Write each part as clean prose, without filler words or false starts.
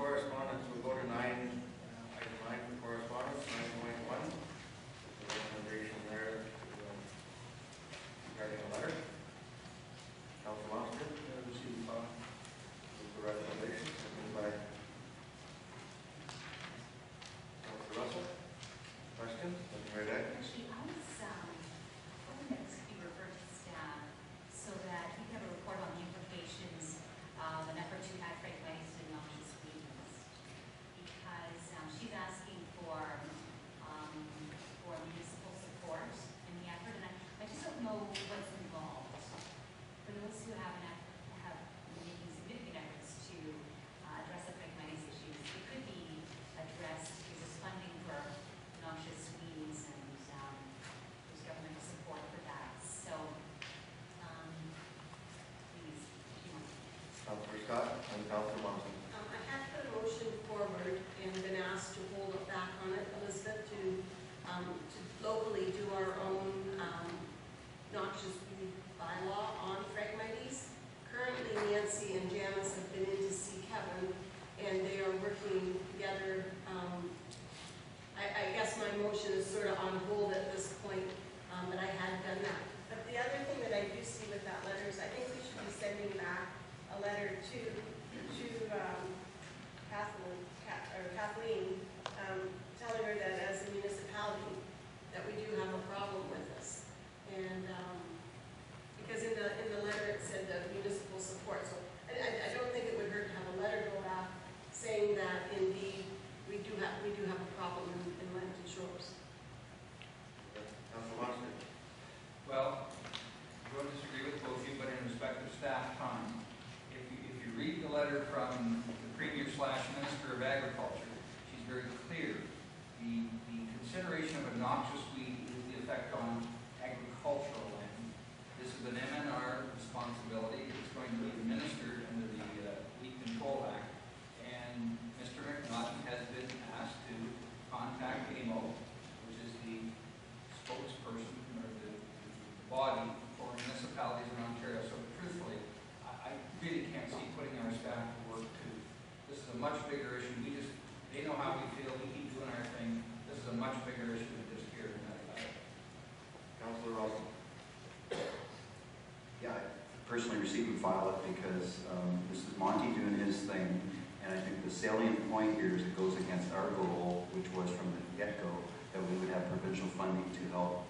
correspondence, we'll go to item 9 for correspondence, 9.1. The recommendation there regarding a letter. Council Monson, received the recommendation, seconded by Councilor Russell. Questions? Actually, I was hoping that this could be referred to staff so that we can have a report on the implications of an effort to add fragments to noxious weeds. Because she's asking for municipal support in the effort, and I just don't know what's involved. For those who have making significant efforts to address the fragments issues, it could be addressed through this funding for noxious weeds, and there's government support for that. So, please, if you want. Councilor Scott and Councilor Monson. I have put a motion forward and been asked to hold it back on it, Elizabeth, to locally do our own noxious weed bylaw on Phragmites. Currently, Nancy and Janice have been in to see Kevin, and they are working together. I guess my motion is sort of on hold at this point, but I had done that. But the other thing that I do see with that letter is I think we should be sending back a letter to Kathleen, telling her that as a municipality that we do have a problem with this, and because in the letter it said the municipal support. So I don't think it would hurt to have a letter go out saying that indeed we do have a problem in Lambton Shores. Councilor Monson. Well, I don't disagree with both of you, but in respect of staff time, if you read the letter from the Premier/Minister of Agriculture, she's very clear. The consideration of a noxious weed is the effect on agricultural land. This is an MNR responsibility. It's going to be administered under the Weed Control Act. And Mr. McNaughton has been asked to contact AMO, which is the spokesperson or the body for municipalities in Ontario. So truthfully, I really can't see putting our staff to work to. This is a much bigger issue. They know how we feel. We keep doing our thing. This is a much bigger issue than just here. Councilor Russell. Yeah, I personally received and file it because this is Monty doing his thing, and I think the salient point here is it goes against our goal, which was from the get-go that we would have provincial funding to help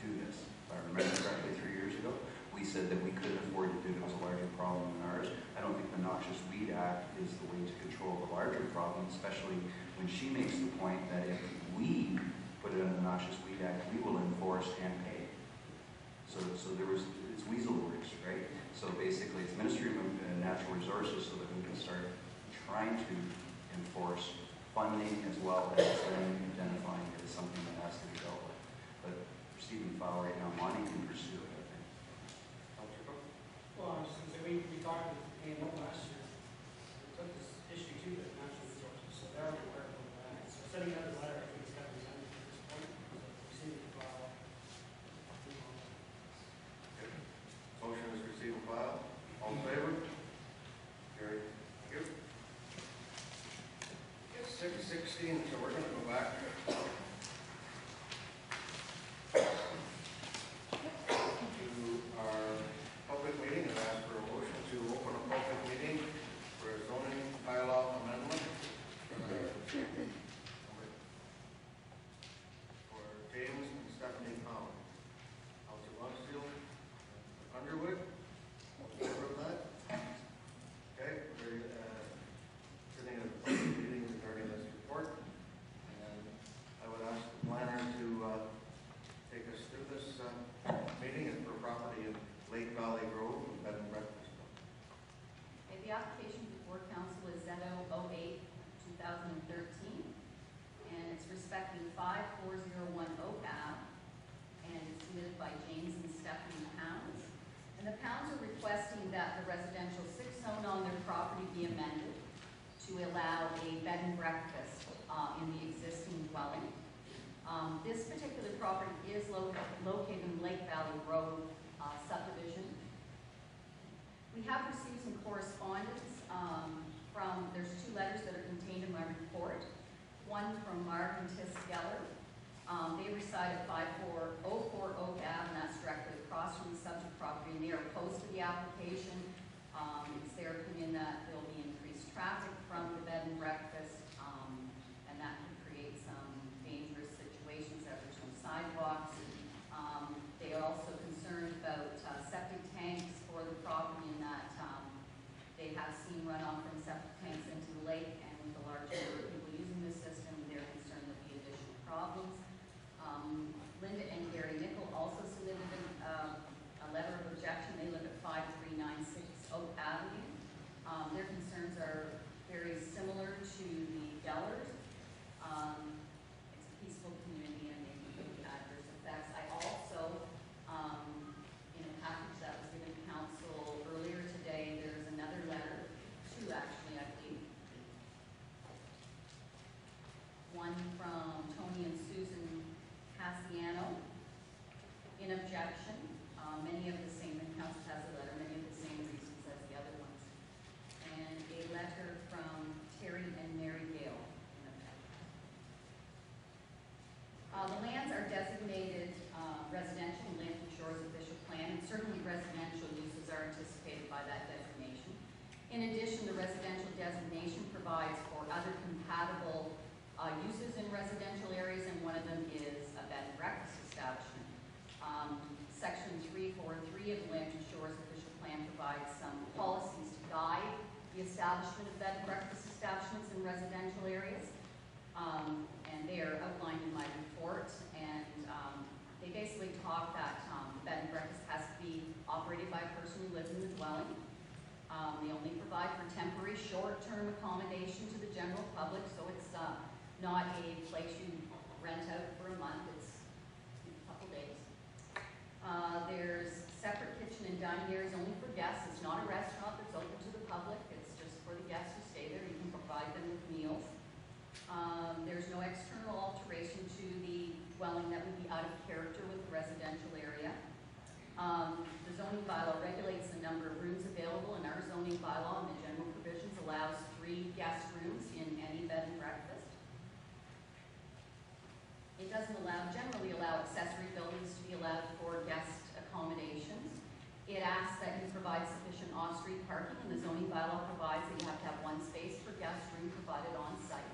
do this. If I remember correctly, 3 years ago, we said that we couldn't afford to do it. It was a larger problem than ours. I don't think the Noxious Weed Act is the way to control the larger problem, especially when she makes the point that if we put it under the Noxious Weed Act, we will enforce and pay. So it's weasel words, right? So basically it's Ministry of Natural Resources so that we can start trying to enforce funding as well as then identifying it as something that has to be dealt with. But receiving file right now, Monty can pursue it, I think. Well, I was just going to say, we talked with AMO last year. We took this issue to the natural resources, so they're already aware of that. So sending another letter, I think it's got to be done at this point. So receiving the file. Motion is receive and file. All in favor? Carried. Thank you. It's 6:16, so we're going to go back to our public meeting and ask for a motion to open a public meeting for a zoning bylaw amendment for James and Stephanie Collins. Councilor Lonsdale, Underwood, all in favor of that? Okay, we're sitting at a public meeting regarding this report, and I would ask the planner to take us through this meeting. It's for property in Lake Valley Road, bed and breakfast. Okay, the application before council is Z008-2013, and it's respecting 5401 Oak Ave, and it's submitted by James and Stephanie Pounds. And the Pounds are requesting that the residential 6 zone on their property be amended to allow a bed and breakfast in the existing dwelling. This particular property is located in Lake Valley Road subdivision. We have received some correspondence there's 2 letters that side of 5404 Oak Ave, and that's directly across from the subject property, and they are opposed to the application. It's their opinion that there'll be increased traffic from the bed and breakfast, and that could create some dangerous situations as there's no sidewalks. They are also concerned about septic tanks for the property, in that they have seen runoff from septic tanks into the lake, and with the large number of people using this system, they're concerned there'll be additional problems. Linda and Gary Nickel also submitted a letter of objection. They live at 5396 Oak Avenue. Their concerns are very similar to the Gellers. It's a peaceful community, and they can be adverse effects. I also, in a package that was given to council earlier today, there's another letter, two actually, I believe. One from Tony and Susan Cassiano in objection. Many of the same, and council has a letter, many of the same reasons as the other ones. And a letter from Terry and Mary Gale in objection. The lands are designated residential in Lantern Shores official plan, and certainly residential uses are anticipated by that designation. In addition, the residential designation provides for other compatible uses in residential areas, and one of them is a bed and breakfast establishment. Section 343 of the Lantern Shores official plan provides some policies to guide the establishment of bed and breakfast establishments in residential areas, and they are outlined in my report. And they basically talk that the bed and breakfast has to be operated by a person who lives in the dwelling. They only provide for temporary short-term accommodation to the general public, so it's not a place you rent out for a month. It's a couple days. There's separate kitchen and dining areas only for guests. It's not a restaurant that's open to the public. It's just for the guests who stay there. You can provide them with meals. There's no external alteration to the dwelling that would be out of character with the residential area. The zoning bylaw regulates the number of rooms available, and our zoning bylaw and the general provisions allows 3 guest rooms in any bed and breakfast. It doesn't generally allow accessory buildings to be allowed for guest accommodations. It asks that you provide sufficient off-street parking, and the zoning bylaw provides that you have to have 1 space per guest room provided on site.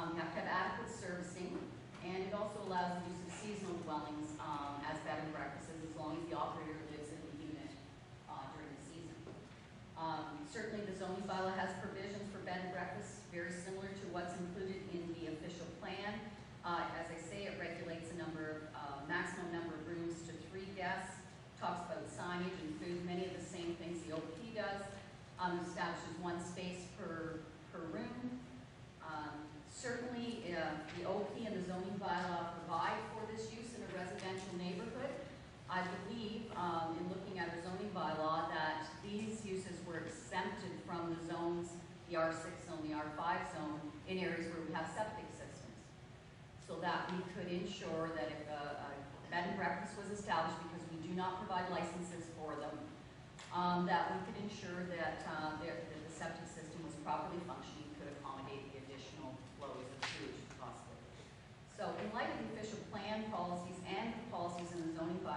You have to have adequate servicing, and it also allows the use of seasonal dwellings as bed and breakfasts, as long as the operator lives in the unit during the season. Certainly the zoning bylaw has provisions for bed and breakfasts very similar to what's included in the official plan. As I say, it regulates the maximum number of rooms to 3 guests, talks about signage and food, many of the same things the OP does. Establishes 1 space per room. Certainly, the OP and the zoning bylaw provide for this use in a residential neighborhood. I believe, in looking at our zoning bylaw, that these uses were exempted from the zones, the R6 zone, the R5 zone, in areas where we have septic systems. So that we could ensure that if a bed and breakfast was established, because we do not provide licenses for them, that we could ensure that the septic system was properly functioning, could accommodate the additional flows of sewage possibly. So in light of the official plan policies and the policies in the zoning bylaw,